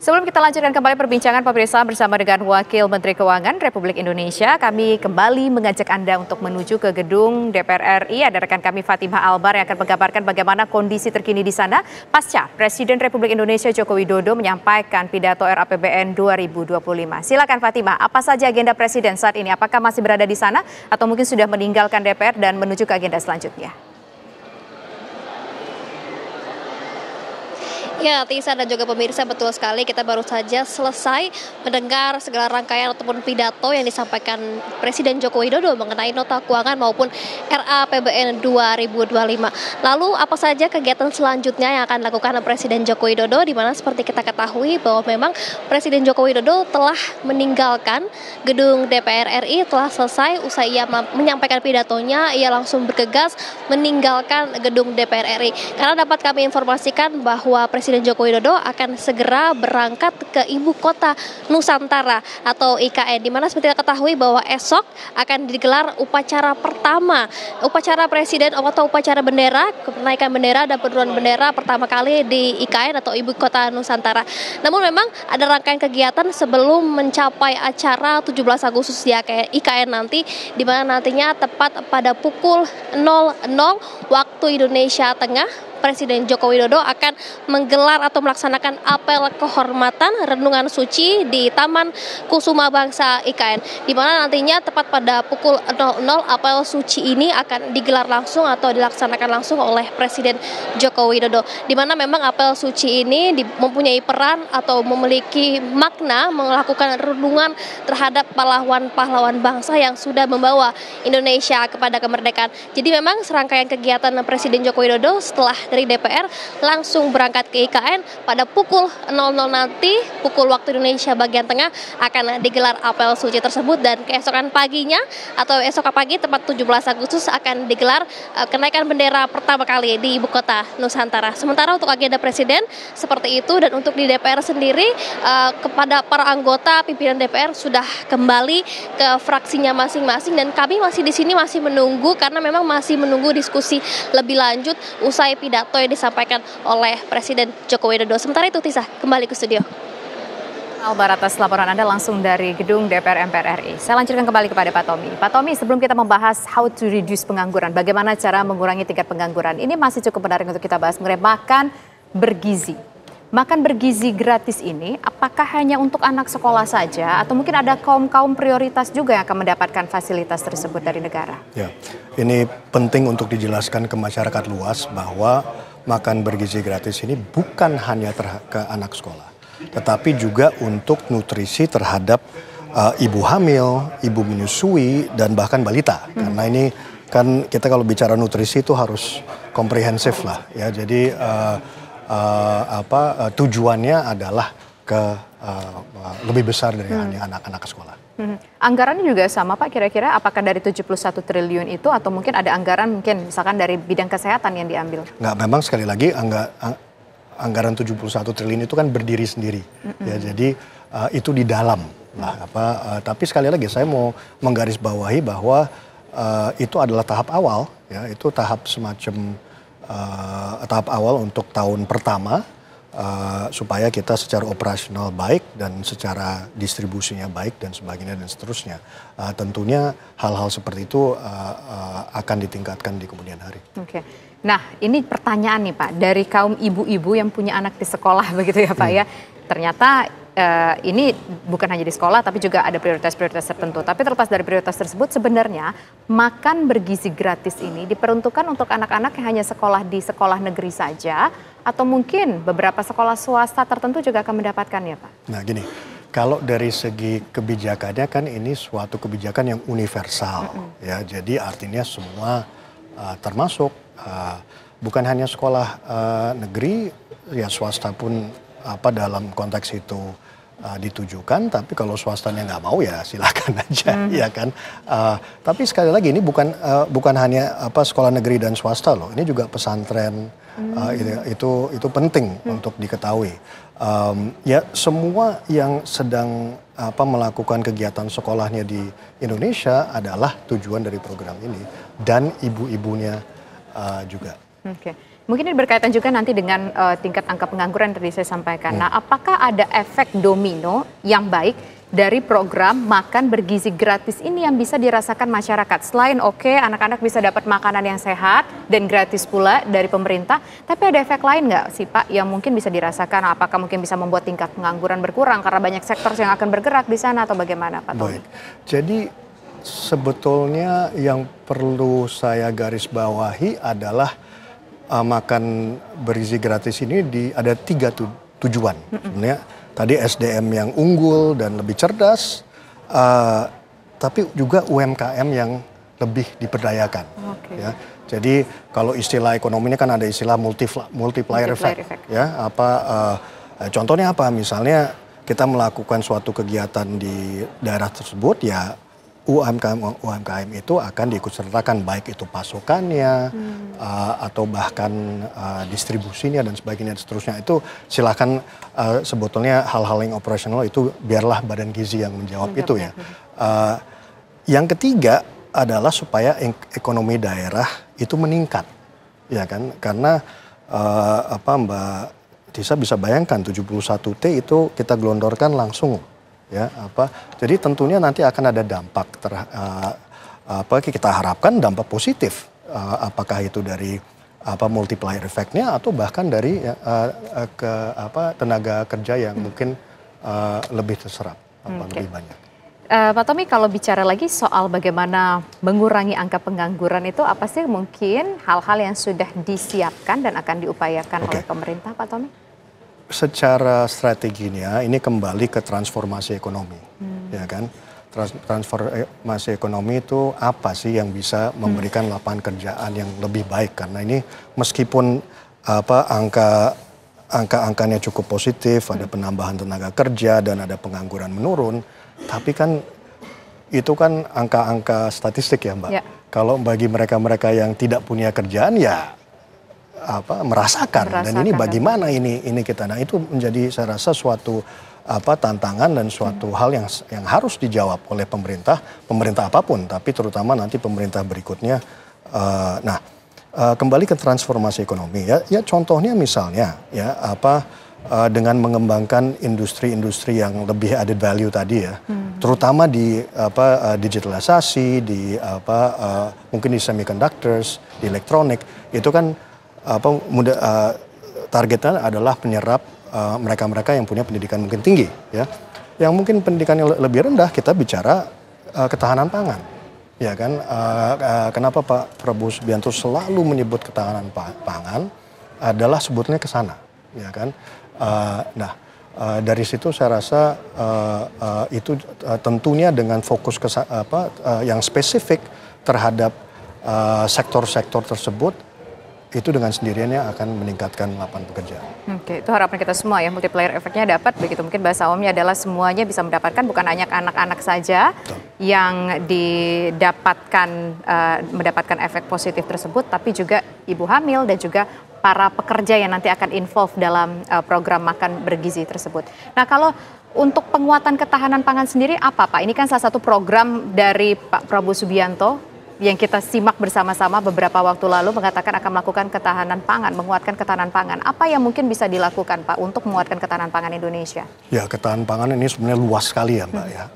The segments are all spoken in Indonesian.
Sebelum kita lanjutkan kembali perbincangan pemirsa bersama dengan Wakil Menteri Keuangan Republik Indonesia, kami kembali mengajak Anda untuk menuju ke gedung DPR RI. Ada rekan kami Fatimah Albar yang akan menggambarkan bagaimana kondisi terkini di sana pasca Presiden Republik Indonesia Joko Widodo menyampaikan pidato RAPBN 2025. Silakan Fatimah, apa saja agenda Presiden saat ini? Apakah masih berada di sana atau mungkin sudah meninggalkan DPR dan menuju ke agenda selanjutnya? Ya, Tisa dan juga pemirsa, betul sekali kita baru saja selesai mendengar segala rangkaian ataupun pidato yang disampaikan Presiden Joko Widodo mengenai nota keuangan maupun RAPBN 2025. Lalu apa saja kegiatan selanjutnya yang akan dilakukan Presiden Joko Widodo, di mana seperti kita ketahui bahwa memang Presiden Joko Widodo telah meninggalkan gedung DPR RI, telah selesai usai ia menyampaikan pidatonya, ia langsung bergegas meninggalkan gedung DPR RI. Karena dapat kami informasikan bahwa Presiden Joko Widodo akan segera berangkat ke ibu kota Nusantara atau IKN, di mana seperti kita ketahui bahwa esok akan digelar upacara pertama, upacara Presiden atau upacara bendera, kenaikan bendera dan penurunan bendera pertama kali di IKN atau ibu kota Nusantara. Namun memang ada rangkaian kegiatan sebelum mencapai acara 17 Agustus di IKN nanti, di mana nantinya tepat pada pukul 00 waktu Indonesia Tengah, Presiden Joko Widodo akan menggelar atau melaksanakan apel kehormatan renungan suci di Taman Kusuma Bangsa IKN, di mana nantinya tepat pada pukul 00 apel suci ini akan digelar langsung atau dilaksanakan langsung oleh Presiden Joko Widodo, di mana memang apel suci ini mempunyai peran atau memiliki makna melakukan renungan terhadap pahlawan-pahlawan bangsa yang sudah membawa Indonesia kepada kemerdekaan. Jadi memang serangkaian kegiatan Presiden Joko Widodo setelah dari DPR langsung berangkat ke IKN pada pukul 00 nanti, pukul waktu Indonesia bagian tengah akan digelar apel suci tersebut, dan keesokan paginya atau esok pagi tepat 17 Agustus akan digelar kenaikan bendera pertama kali di ibu kota Nusantara. Sementara untuk agenda Presiden seperti itu, dan untuk di DPR sendiri kepada para anggota pimpinan DPR sudah kembali ke fraksinya masing-masing, dan kami masih di sini masih menunggu karena memang masih menunggu diskusi lebih lanjut usai pidato yang disampaikan oleh Presiden Joko Widodo. Sementara itu, Tisa, kembali ke studio. Albar, atas laporan Anda langsung dari gedung DPR MPR RI. Saya lanjutkan kembali kepada Pak Tommy. Pak Tommy, sebelum kita membahas how to reduce pengangguran, bagaimana cara mengurangi tingkat pengangguran, ini masih cukup menarik untuk kita bahas mengenai makan bergizi. Makan bergizi gratis ini apakah hanya untuk anak sekolah saja atau mungkin ada kaum-kaum prioritas juga yang akan mendapatkan fasilitas tersebut dari negara? Ya, ini penting untuk dijelaskan ke masyarakat luas bahwa makan bergizi gratis ini bukan hanya ke anak sekolah, tetapi juga untuk nutrisi terhadap ibu hamil, ibu menyusui, dan bahkan balita. Karena ini kan kita kalau bicara nutrisi itu harus komprehensif lah ya. Jadi tujuannya adalah lebih besar dari hanya anak-anak sekolah. Anggarannya juga sama Pak, kira-kira apakah dari 71 triliun itu atau mungkin ada anggaran mungkin misalkan dari bidang kesehatan yang diambil? Nggak, memang sekali lagi anggaran 71 triliun itu kan berdiri sendiri. Ya, jadi itu di dalam lah tapi sekali lagi saya mau menggarisbawahi bahwa itu adalah tahap awal ya, itu tahap semacam tahap awal untuk tahun pertama supaya kita secara operasional baik dan secara distribusinya baik dan sebagainya dan seterusnya. Tentunya hal-hal seperti itu akan ditingkatkan di kemudian hari. Oke. Nah, ini pertanyaan nih Pak, dari kaum ibu-ibu yang punya anak di sekolah begitu ya Pak ya. Ternyata ini bukan hanya di sekolah tapi juga ada prioritas-prioritas tertentu. Tapi terlepas dari prioritas tersebut, sebenarnya makan bergizi gratis ini diperuntukkan untuk anak-anak yang hanya sekolah di sekolah negeri saja atau mungkin beberapa sekolah swasta tertentu juga akan mendapatkannya Pak? Nah gini, kalau dari segi kebijakannya kan ini suatu kebijakan yang universal ya. Jadi artinya semua termasuk bukan hanya sekolah negeri ya, swasta pun dalam konteks itu ditujukan, tapi kalau swastanya nggak mau ya silakan aja ya kan. Tapi sekali lagi ini bukan hanya sekolah negeri dan swasta loh, ini juga pesantren. Itu penting untuk diketahui. Ya semua yang sedang melakukan kegiatan sekolahnya di Indonesia adalah tujuan dari program ini, dan ibu-ibunya juga. Oke. Mungkin ini berkaitan juga nanti dengan tingkat angka pengangguran yang tadi saya sampaikan. Nah, apakah ada efek domino yang baik dari program makan bergizi gratis ini yang bisa dirasakan masyarakat? Selain anak-anak bisa dapat makanan yang sehat dan gratis pula dari pemerintah, tapi ada efek lain nggak sih Pak yang mungkin bisa dirasakan? Apakah mungkin bisa membuat tingkat pengangguran berkurang karena banyak sektor yang akan bergerak di sana atau bagaimana Pak Tommy? Baik, jadi sebetulnya yang perlu saya garis bawahi adalah makan bergizi gratis ini ada 3 tujuan. Sebenarnya tadi SDM yang unggul dan lebih cerdas, tapi juga UMKM yang lebih diberdayakan. Ya. Jadi kalau istilah ekonominya kan ada istilah multiplier effect. Ya, contohnya apa? Misalnya kita melakukan suatu kegiatan di daerah tersebut, ya UMKM itu akan diikutsertakan, baik itu pasokannya atau bahkan distribusinya dan sebagainya dan seterusnya. Itu silakan, sebetulnya hal-hal yang operasional itu biarlah Badan Gizi yang menjawab itu ya. Yang ketiga adalah supaya ekonomi daerah itu meningkat, ya kan? Karena Mbak Tisa bisa bayangkan 71T itu kita gelondorkan langsung. Ya, jadi tentunya nanti akan ada dampak kita harapkan dampak positif, apakah itu dari multiplier effect-nya atau bahkan dari tenaga kerja yang mungkin lebih terserap, lebih banyak. Pak Tommy, kalau bicara lagi soal bagaimana mengurangi angka pengangguran itu, apa sih mungkin hal-hal yang sudah disiapkan dan akan diupayakan oleh pemerintah, Pak Tommy? Secara strateginya ini kembali ke transformasi ekonomi, ya kan? Transformasi ekonomi itu apa sih yang bisa memberikan lapangan kerjaan yang lebih baik? Karena ini meskipun angka-angkanya cukup positif, ada penambahan tenaga kerja dan ada pengangguran menurun, tapi kan itu kan angka-angka statistik ya Mbak. Ya. Kalau bagi mereka-mereka yang tidak punya kerjaan ya merasakan dan ini bagaimana ini kita. Nah, itu menjadi saya rasa suatu tantangan dan suatu hal yang harus dijawab oleh pemerintah apapun, tapi terutama nanti pemerintah berikutnya. Kembali ke transformasi ekonomi ya contohnya misalnya ya dengan mengembangkan industri-industri yang lebih added value tadi ya, terutama di digitalisasi, mungkin di semiconductors, di elektronik, itu kan targetnya adalah penyerap mereka-mereka yang punya pendidikan mungkin tinggi ya. Yang mungkin pendidikannya lebih rendah, kita bicara ketahanan pangan. Ya kan, kenapa Pak Prabowo Subianto selalu menyebut ketahanan pangan adalah sebetulnya ke sana, ya kan. Dari situ saya rasa itu tentunya dengan fokus yang spesifik terhadap sektor-sektor tersebut, itu dengan sendiriannya akan meningkatkan lapangan pekerjaan. Oke, itu harapan kita semua ya, multiplier efeknya dapat, begitu mungkin bahasa umumnya adalah semuanya bisa mendapatkan, bukan hanya anak-anak saja yang mendapatkan efek positif tersebut, tapi juga ibu hamil dan juga para pekerja yang nanti akan involve dalam program makan bergizi tersebut. Nah, kalau untuk penguatan ketahanan pangan sendiri apa Pak? Ini kan salah satu program dari Pak Prabowo Subianto yang kita simak bersama-sama beberapa waktu lalu mengatakan akan melakukan ketahanan pangan, menguatkan ketahanan pangan. Apa yang mungkin bisa dilakukan Pak untuk menguatkan ketahanan pangan Indonesia? Ya, ketahanan pangan ini sebenarnya luas sekali ya Mbak ya.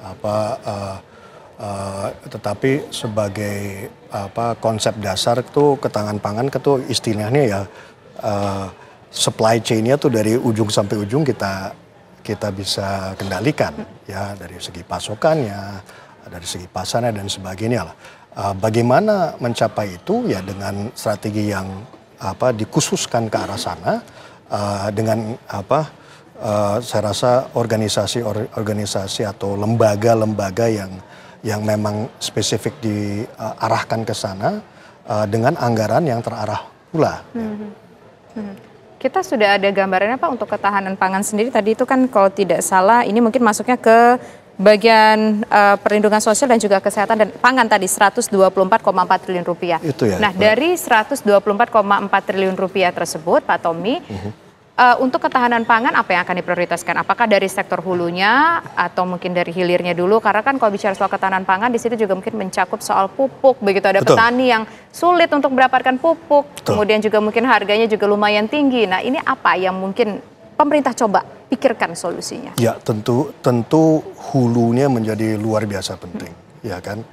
Tetapi sebagai konsep dasar itu ketahanan pangan itu istilahnya ya supply chain-nya tuh dari ujung sampai ujung kita bisa kendalikan ya, dari segi pasokannya, dari segi pasarnya dan sebagainya lah. Bagaimana mencapai itu ya dengan strategi yang dikhususkan ke arah sana, dengan saya rasa organisasi atau lembaga-lembaga yang memang spesifik diarahkan ke sana dengan anggaran yang terarah pula. Kita sudah ada gambarannya Pak untuk ketahanan pangan sendiri. Tadi itu kan kalau tidak salah ini mungkin masuknya ke bagian perlindungan sosial dan juga kesehatan dan pangan tadi 124,4 triliun rupiah. Itu ya. Nah, dari 124,4 triliun rupiah tersebut Pak Tommy, Untuk ketahanan pangan apa yang akan diprioritaskan? Apakah dari sektor hulunya atau mungkin dari hilirnya dulu? Karena kan kalau bicara soal ketahanan pangan di situ juga mungkin mencakup soal pupuk, begitu ada Betul. petani yang sulit untuk mendapatkan pupuk, Betul. kemudian juga mungkin harganya juga lumayan tinggi. Nah, ini apa yang mungkin pemerintah coba pikirkan solusinya? Ya, tentu hulunya menjadi luar biasa penting, ya kan?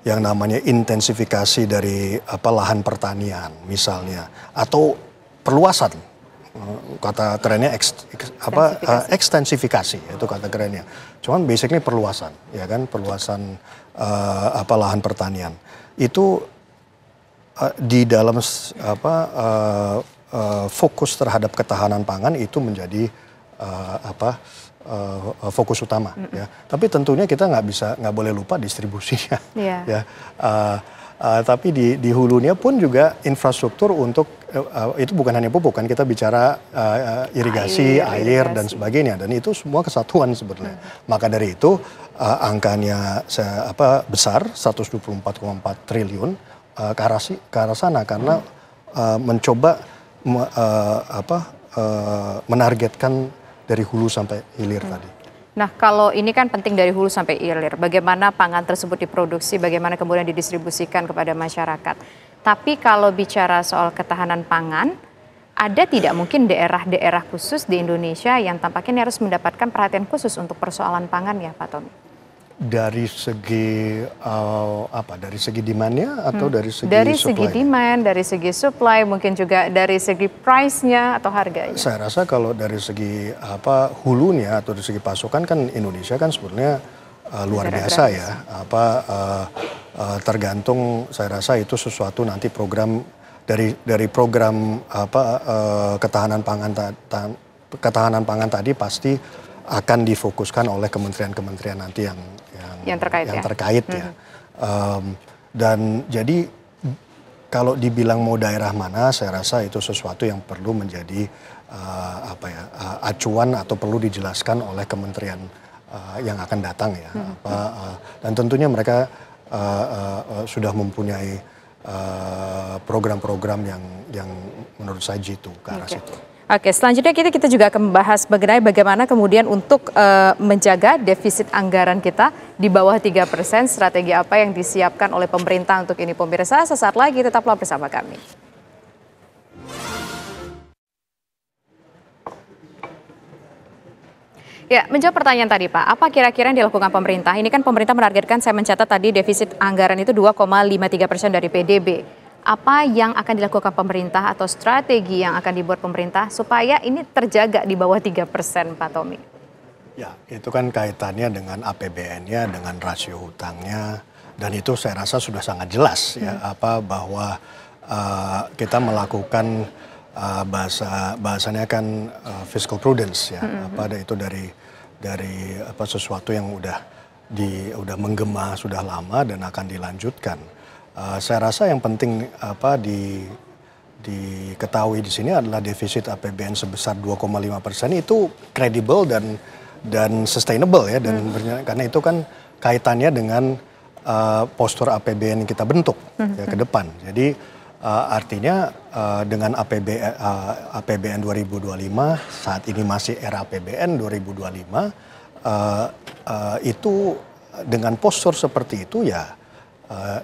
Yang namanya intensifikasi dari lahan pertanian misalnya, atau perluasan, kata kerennya ekstensifikasi, itu kata kerennya. Cuman basically perluasan, ya kan? Perluasan lahan pertanian itu di dalam fokus terhadap ketahanan pangan itu menjadi fokus utama, ya. Tapi tentunya kita nggak boleh lupa distribusinya, ya. Tapi di hulunya pun juga infrastruktur untuk itu bukan hanya pupuk kan, kita bicara irigasi, air dan sebagainya, dan itu semua kesatuan sebenarnya. Maka dari itu angkanya besar 124,4 triliun ke arah sana karena mencoba menargetkan dari hulu sampai hilir tadi. Nah, kalau ini kan penting dari hulu sampai hilir, bagaimana pangan tersebut diproduksi, bagaimana kemudian didistribusikan kepada masyarakat. Tapi kalau bicara soal ketahanan pangan, ada tidak mungkin daerah-daerah khusus di Indonesia yang tampaknya harus mendapatkan perhatian khusus untuk persoalan pangan ya, Pak Tommy? Dari segi dari segi demand-nya atau dari segi dari supply? Segi demand, dari segi supply, mungkin juga dari segi price-nya atau harganya. Saya rasa kalau dari segi hulunya atau dari segi pasokan kan Indonesia kan sebenarnya luar biasa ya. Tergantung, saya rasa itu sesuatu nanti program dari program ketahanan pangan tadi pasti akan difokuskan oleh kementerian-kementerian nanti yang terkait ya. Dan jadi kalau dibilang mau daerah mana, saya rasa itu sesuatu yang perlu menjadi acuan atau perlu dijelaskan oleh kementerian yang akan datang ya. Dan tentunya mereka sudah mempunyai program-program yang menurut saya jitu ke arah situ. Oke, selanjutnya kita juga akan membahas mengenai bagaimana kemudian untuk menjaga defisit anggaran kita di bawah 3%, strategi apa yang disiapkan oleh pemerintah untuk ini. Pemirsa, sesaat lagi tetaplah bersama kami. Ya, menjawab pertanyaan tadi Pak, apa kira-kira yang dilakukan pemerintah? Ini kan pemerintah menargetkan, saya mencatat tadi defisit anggaran itu 2,53% dari PDB. Apa yang akan dilakukan pemerintah atau strategi yang akan dibuat pemerintah supaya ini terjaga di bawah 3% Pak Tommy? Ya, itu kan kaitannya dengan APBN-nya, dengan rasio hutangnya, dan itu saya rasa sudah sangat jelas ya bahwa kita melakukan bahasanya kan fiscal prudence ya, itu dari sesuatu yang udah menggema sudah lama dan akan dilanjutkan. Saya rasa yang penting diketahui di sini adalah defisit APBN sebesar 2,5% itu kredibel dan sustainable ya, dan karena itu kan kaitannya dengan postur APBN yang kita bentuk ya ke depan. Jadi artinya dengan APBN 2025 saat ini masih era APBN 2025 itu dengan postur seperti itu ya.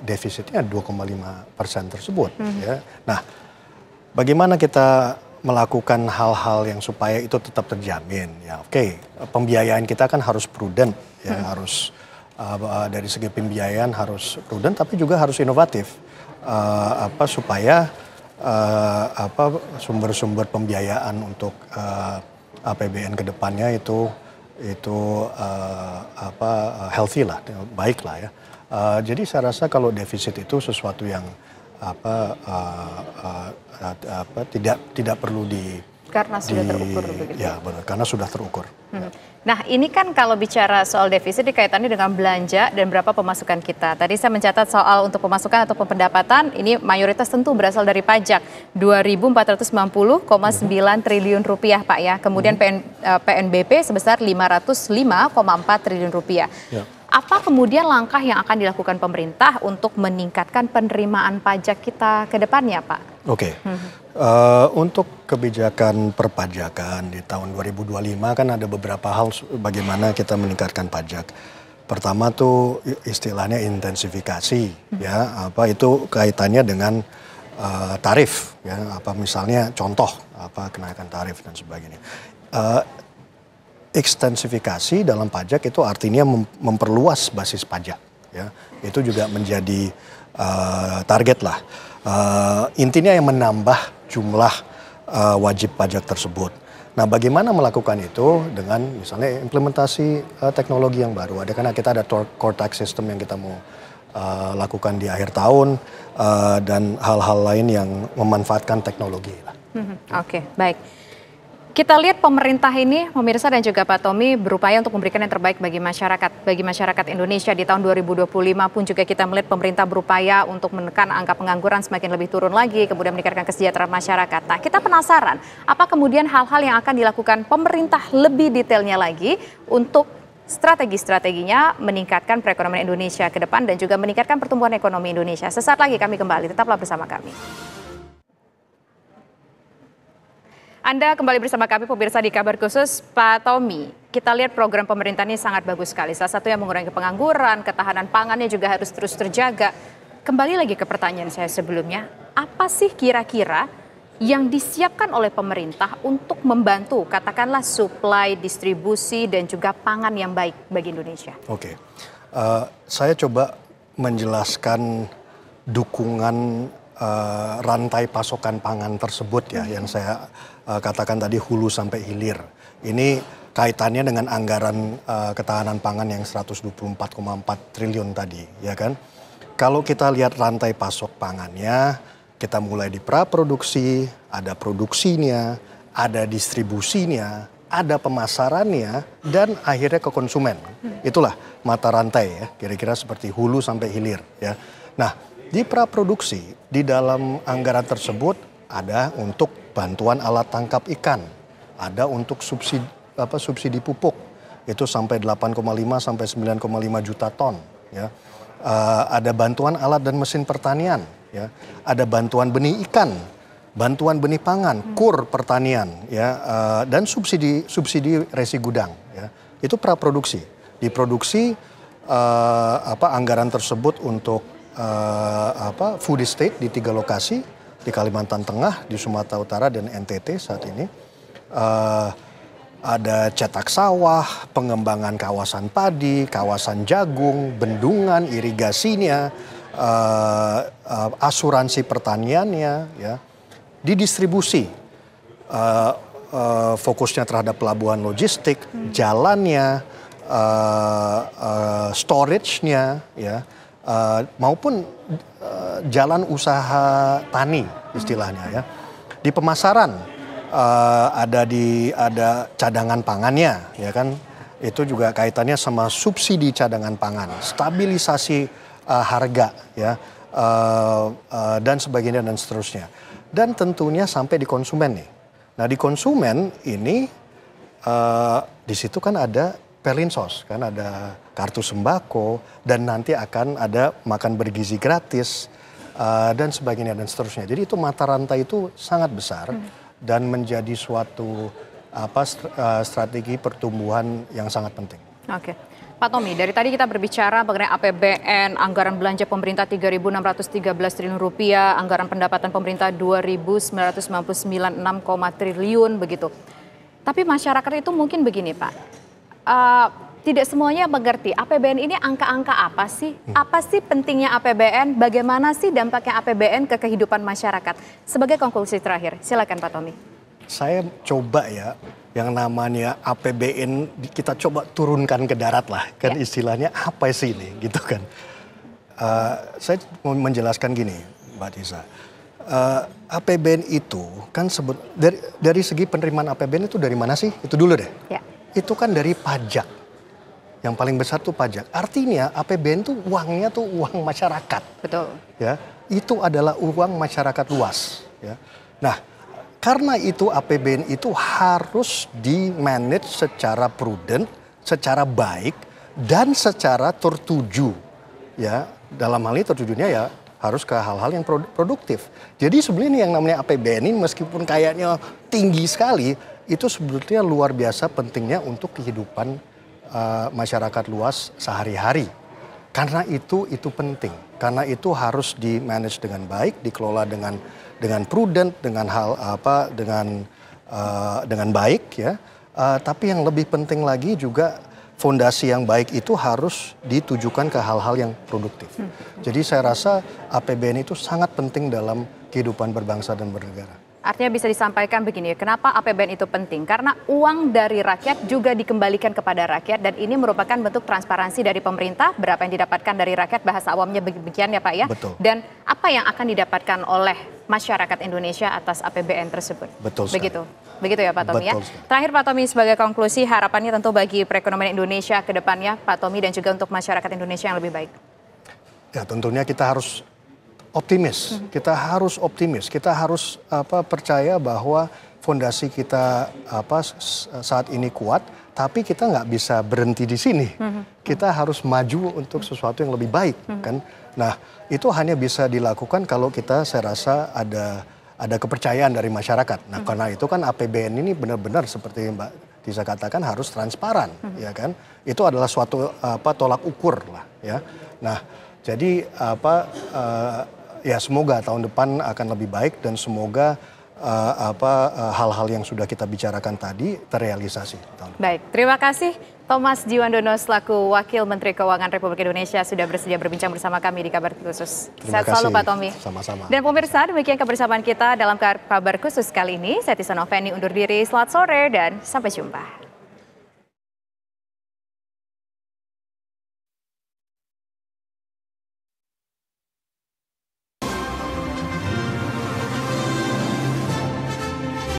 Defisitnya 2,5% tersebut. Ya. Nah, bagaimana kita melakukan hal-hal yang supaya itu tetap terjamin? Ya, oke, pembiayaan kita kan harus prudent, ya, harus dari segi pembiayaan harus prudent, tapi juga harus inovatif, supaya sumber-sumber pembiayaan untuk APBN kedepannya itu healthy lah, baik lah ya. Jadi saya rasa kalau defisit itu sesuatu yang tidak perlu karena sudah terukur begitu. Ya benar, karena sudah terukur. Nah, ini kan kalau bicara soal defisit dikaitannya dengan belanja dan berapa pemasukan kita. Tadi saya mencatat soal untuk pemasukan atau pendapatan ini mayoritas tentu berasal dari pajak 2.490,9 triliun rupiah Pak ya. Kemudian PNBP sebesar 505,4 triliun rupiah. Ya. Apa kemudian langkah yang akan dilakukan pemerintah untuk meningkatkan penerimaan pajak kita ke depannya, Pak? Oke. Untuk kebijakan perpajakan di tahun 2025 kan ada beberapa hal bagaimana kita meningkatkan pajak. Pertama tuh istilahnya intensifikasi, ya, apa itu kaitannya dengan tarif, ya, apa misalnya contoh apa kenaikan tarif dan sebagainya. Ekstensifikasi dalam pajak itu artinya memperluas basis pajak, ya, itu juga menjadi target lah. Intinya yang menambah jumlah wajib pajak tersebut. Nah, bagaimana melakukan itu dengan misalnya implementasi teknologi yang baru. Karena kita ada core tax system yang kita mau lakukan di akhir tahun dan hal-hal lain yang memanfaatkan teknologi. Oke, baik. Kita lihat pemerintah ini, pemirsa dan juga Pak Tommy, berupaya untuk memberikan yang terbaik bagi masyarakat Indonesia. Di tahun 2025 pun juga kita melihat pemerintah berupaya untuk menekan angka pengangguran semakin lebih turun lagi, kemudian meningkatkan kesejahteraan masyarakat. Nah, kita penasaran, apa kemudian hal-hal yang akan dilakukan pemerintah lebih detailnya lagi untuk strategi-strateginya meningkatkan perekonomian Indonesia ke depan dan juga meningkatkan pertumbuhan ekonomi Indonesia. Sesaat lagi kami kembali, tetaplah bersama kami. Anda kembali bersama kami pemirsa di Kabar Khusus. Pak Tommy, kita lihat program pemerintah ini sangat bagus sekali. Salah satunya mengurangi pengangguran, ketahanan pangannya juga harus terus terjaga. Kembali lagi ke pertanyaan saya sebelumnya, apa sih kira-kira yang disiapkan oleh pemerintah untuk membantu katakanlah suplai, distribusi dan juga pangan yang baik bagi Indonesia? Oke, saya coba menjelaskan dukungan rantai pasokan pangan tersebut ya, yang saya katakan tadi hulu sampai hilir. Ini kaitannya dengan anggaran ketahanan pangan yang 124,4 triliun tadi, ya kan? Kalau kita lihat rantai pasok pangannya, kita mulai di praproduksi, ada produksinya, ada distribusinya, ada pemasarannya, dan akhirnya ke konsumen. Itulah mata rantai ya, kira-kira seperti hulu sampai hilir ya. Nah, di praproduksi, di dalam anggaran tersebut ada untuk bantuan alat tangkap ikan, ada untuk subsidi pupuk, itu sampai 8,5 sampai 9,5 juta ton. Ya. Ada bantuan alat dan mesin pertanian, ya. Ada bantuan benih ikan, bantuan benih pangan, kur pertanian, ya, dan subsidi resi gudang. Ya. Itu praproduksi. Di produksi anggaran tersebut untuk food estate di 3 lokasi di Kalimantan Tengah, di Sumatera Utara dan NTT saat ini. Ada cetak sawah, pengembangan kawasan padi, kawasan jagung, bendungan, irigasinya, asuransi pertaniannya, ya. Di distribusi, fokusnya terhadap pelabuhan logistik, jalannya, storage-nya, ya. Maupun jalan usaha tani istilahnya ya. Di pemasaran ada cadangan pangannya ya kan. Itu juga kaitannya sama subsidi cadangan pangan, stabilisasi harga ya, dan sebagainya dan seterusnya. Dan tentunya sampai di konsumen nih. Nah, di konsumen ini di situ kan ada Perlinsos, kan ada kartu sembako dan nanti akan ada makan bergizi gratis dan sebagainya dan seterusnya. Jadi itu mata rantai itu sangat besar dan menjadi suatu strategi pertumbuhan yang sangat penting. Oke. Pak Tommy, dari tadi kita berbicara mengenai APBN, anggaran belanja pemerintah 3.613 triliun rupiah, anggaran pendapatan pemerintah 2.999,6 triliun begitu. Tapi masyarakat itu mungkin begini Pak. Tidak semuanya mengerti APBN ini angka-angka apa sih? Apa sih pentingnya APBN? Bagaimana sih dampaknya APBN ke kehidupan masyarakat? Sebagai konklusi terakhir, silakan Pak Tommy. Saya coba ya, yang namanya APBN kita coba turunkan ke darat lah, kan ya. Istilahnya apa sih ini, gitu kan? Saya mau menjelaskan gini, Mbak Tisa. APBN itu kan dari segi penerimaan APBN itu dari mana sih? Itu dulu deh. Ya. Itu kan dari pajak. Yang paling besar tuh pajak. Artinya APBN tuh uangnya tuh uang masyarakat. Betul. Ya, itu adalah uang masyarakat luas. Ya. Nah, karena itu APBN itu harus di-manage secara prudent, secara baik, dan secara tertuju. Ya, dalam hal ini tertujunya ya harus ke hal-hal yang produktif. Jadi sebenarnya yang namanya APBN ini meskipun kayaknya tinggi sekali, itu sebetulnya luar biasa pentingnya untuk kehidupan masyarakat luas sehari-hari. Karena itu penting. Karena itu harus di-manage dengan baik, dikelola dengan prudent, dengan dengan baik ya. Tapi yang lebih penting lagi juga fondasi yang baik itu harus ditujukan ke hal-hal yang produktif. Jadi saya rasa APBN itu sangat penting dalam kehidupan berbangsa dan bernegara. Artinya bisa disampaikan begini, kenapa APBN itu penting? Karena uang dari rakyat juga dikembalikan kepada rakyat dan ini merupakan bentuk transparansi dari pemerintah, berapa yang didapatkan dari rakyat, bahasa awamnya demikian ya Pak ya? Betul. Dan apa yang akan didapatkan oleh masyarakat Indonesia atas APBN tersebut? Betul sekali. Begitu ya Pak Tommy ya? Betul. Terakhir Pak Tommy, sebagai konklusi harapannya tentu bagi perekonomian Indonesia ke depannya Pak Tommy dan juga untuk masyarakat Indonesia yang lebih baik. Ya tentunya kita harus optimis, kita harus percaya bahwa fondasi kita saat ini kuat, tapi kita nggak bisa berhenti di sini. Kita harus maju untuk sesuatu yang lebih baik, kan? Nah, itu hanya bisa dilakukan kalau kita, saya rasa ada kepercayaan dari masyarakat. Nah, karena itu kan APBN ini benar-benar seperti Mbak Tisa katakan harus transparan, ya kan? Itu adalah suatu tolak ukur lah, ya. Nah, jadi ya semoga tahun depan akan lebih baik dan semoga hal-hal yang sudah kita bicarakan tadi terrealisasi. Baik, terima kasih Thomas Jiwandono selaku Wakil Menteri Keuangan Republik Indonesia sudah bersedia berbincang bersama kami di Kabar Khusus. Sehat selalu Pak Tommy. Sama-sama. Dan pemirsa, demikian kebersamaan kita dalam Kabar Khusus kali ini. Saya Tisa Noveni undur diri, selamat sore dan sampai jumpa.